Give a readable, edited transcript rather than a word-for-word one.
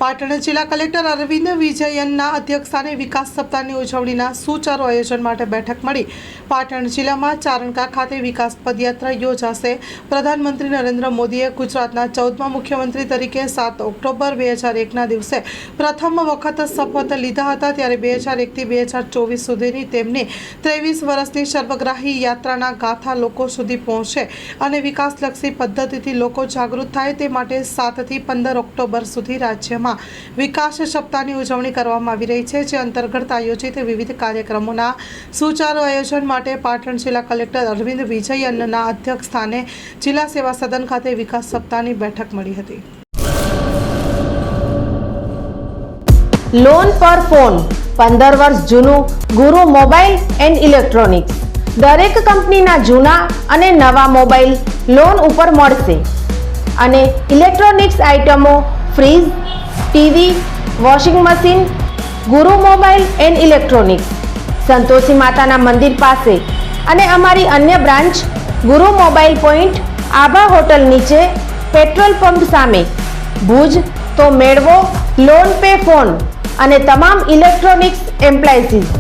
પાટણ જિલ્લા કલેક્ટર અરવિંદ વિજયનના અધ્યક્ષસ્થાને વિકાસ સપ્તાહની ઉજવણીના સુચારુ આયોજન માટે બેઠક મળી। પાટણ જિલ્લામાં ચારણકા ખાતે વિકાસ પદયાત્રા યોજાશે। પ્રધાનમંત્રી નરેન્દ્ર મોદીએ ગુજરાતના 14મા મુખ્યમંત્રી તરીકે 7 ઓક્ટોબર 2001ના દિવસે પ્રથમ વખત શપથ લીધા હતા। ત્યારે 2001 થી 2024 સુધીની તેમની 23 વર્ષની સર્વગ્રાહી યાત્રાના ગાથા લોકો સુધી પહોંચે અને વિકાસલક્ષી પદ્ધતિથી લોકો જાગૃત થાય તે માટે 7 થી 15 ઓક્ટોબર સુધી રાજ્યમાં વિકાસ સપ્તાહની ઉજવણી કરવામાં આવી રહી છે, જે અંતર્ગત આયોજિત વિવિધ કાર્યક્રમોના સુચારુ આયોજન માટે પાટણ જિલ્લા કલેક્ટર અરવિંદ વિજયનના અધ્યક્ષસ્થાને જિલ્લા સેવા સદન ખાતે વિકાસ સપ્તાહની બેઠક મળી હતી। લોન પર ફોન 15 વર્ષ જૂનું ગુરુ મોબાઈલ એન્ડ ઇલેક્ટ્રોનિક્સ દરેક કંપનીના જૂના અને નવા મોબાઈલ લોન ઉપર મળશે અને ઇલેક્ટ્રોનિક્સ આઇટમો ફ્રીજ, ટીવી, વોશિંગ મશીન ગુરુ મોબાઈલ એન્ડ ઇલેક્ટ્રોનિક્સ સંતોષી માતાના મંદિર પાસે અને અમારી અન્ય બ્રાન્ચ ગુરુ મોબાઈલ પોઈન્ટ આભા હોટલ નીચે પેટ્રોલ પંપ સામે ભુજ। તો મેળવો લોન પે ફોન અને તમામ ઇલેક્ટ્રોનિક્સ એપ્લાયન્સીસ।